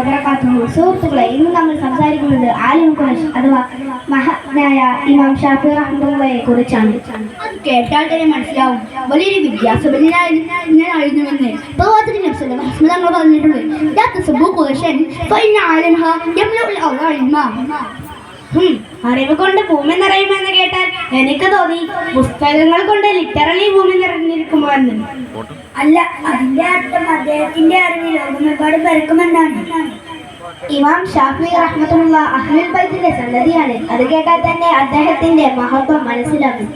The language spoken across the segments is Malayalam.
വബറകാതുഹു. സുഹൃത്തുക്കളെ, ഇന്ന് നമ്മൾ സംസാരിക്കുന്നത് ആലിം ഖുറൈശ് അഥവാ മഹാനായ ഇമാം ഷാഫി റഹ്മത്തുള്ളാഹിയെ കുറിച്ചാണ്. അത് കേട്ടാൽ തന്നെ മനസ്സിലാവും വലിയൊരു വിദ്യാസമ്പന്നനായിരുന്നുവെന്ന്. പ്രവാചകൻ നബി സല്ലല്ലാഹു അലൈഹി വസല്ലം പറഞ്ഞിട്ടുണ്ട്, ലാ തസബ്ബു ഖുറൈശൻ ഫഇന്ന അലൈഹാ യംലഉൽ അർള ഇൽമാ. അറിവ് കൊണ്ട് ഭൂമി നിറയുമെന്ന് കേട്ടാൽ എനിക്ക് തോന്നി പുസ്തകങ്ങൾ കൊണ്ട് ലിറ്ററലി ഭൂമി നിറഞ്ഞിരിക്കുമോ എന്ന്. അല്ല, അതിന്റെ അർത്ഥം അദ്ദേഹത്തിന്റെ അറിവ് ലോകമെമ്പാടും പരക്കുമെന്നാണ്. ഇമാം ഷാഫി റഹ്മത്തുള്ളാഹി അഹ്ലുൽ ബൈത്തിന്റെ സന്തതിയാണ്. അത് കേട്ടാൽ തന്നെ അദ്ദേഹത്തിന്റെ മഹത്വം മനസ്സിലാകും.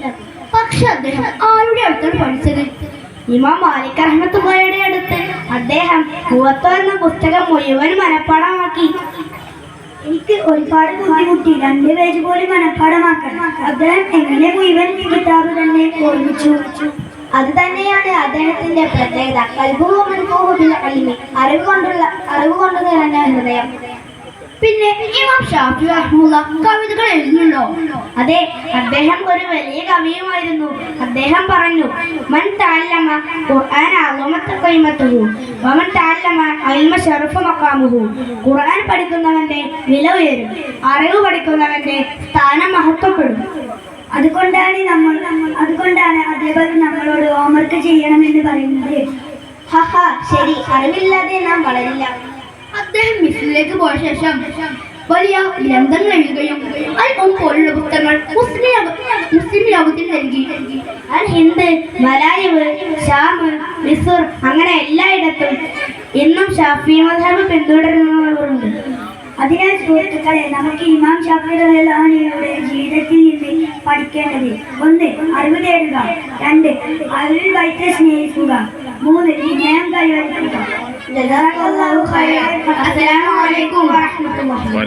പക്ഷെ അദ്ദേഹം ആരുടെ അടുത്താണ് പഠിച്ചത്? ഇമാം മാലിക് റഹ്മത്തുള്ളാഹിയുടെ അടുത്ത്. അദ്ദേഹം മുവത്ത എന്ന പുസ്തകം മുഴുവൻ മനഃപ്പാടമാക്കി. എനിക്ക് ഒരുപാട് ബുദ്ധിമുട്ടി 2 പേജ് പോലും മനഃപ്പാടമാക്കാൻ. അദ്ദേഹം എങ്ങനെ മുഴുവൻ കിതാബ് തന്നെ ഓർമ്മിച്ചു? അത് തന്നെയാണ് അദ്ദേഹത്തിന്റെ പ്രത്യേകത. അറിവ് കൊണ്ട് നിറഞ്ഞ ഹൃദയം. പിന്നെ ഇമാം ഷാഫി റഹ്മത്തുള്ളാഹി കവിതകൾ എഴുതുന്നുണ്ടോ? അതെ, അദ്ദേഹം ഒരു വലിയ കവിയുമായിരുന്നു. അദ്ദേഹം പറഞ്ഞു, മൻ തഅല്ലമ ഖുർആന അളമത ഖീമതുഹു വമൻ തഅല്ലമ ഇൽമ ശറഫ മഖാമുഹു. ഖുർആൻ പഠിക്കുന്നവന്റെ വില ഉയരും, അറിവ് പഠിക്കുന്നവന്റെ സ്ഥാനം മഹത്വപ്പെടും. അതുകൊണ്ടാണ് അതേപോലെ നമ്മളോട് ഹോംവർക്ക് ചെയ്യണമെന്ന് പറയുന്നത്. ശരി, അറിവില്ലാതെ നാം വളരില്ല. അദ്ദേഹം മിസ്രിലേക്ക് പോയ ശേഷം വലിയ ഗ്രന്ഥങ്ങൾ എഴുതുകയും അൽപ്പം പോലുള്ള പുസ്തകങ്ങൾ മുസ്ലിം ലോകത്തിൽ നൽകി. അൽ ഹിന്ദ്, മലായവ്, ഷാം, മിസ്ർ അങ്ങനെ എല്ലായിടത്തും ഇന്നും ഷാഫി മദ്ഹബ് പിന്തുടരുന്നവരുണ്ട്. അതിനാൽ സുഹൃത്തുക്കളെ, നമുക്ക് ഇമാം ഷാഫി റളിയല്ലാഹുവിന്റെ ജീവിതത്തിൽ നിന്ന് പഠിക്കേണ്ടത്: 1. അറിവ് തേടുക. 2. അഹ്ലുൽ ബൈത്തെ സ്നേഹിക്കുക. 3. വിനയം കൈവരിക്കുക. ജസാക്കല്ലാഹു ഖൈറൻ. അസ്സലാമു അലൈക്കും വറഹ്മത്തുള്ളാഹി.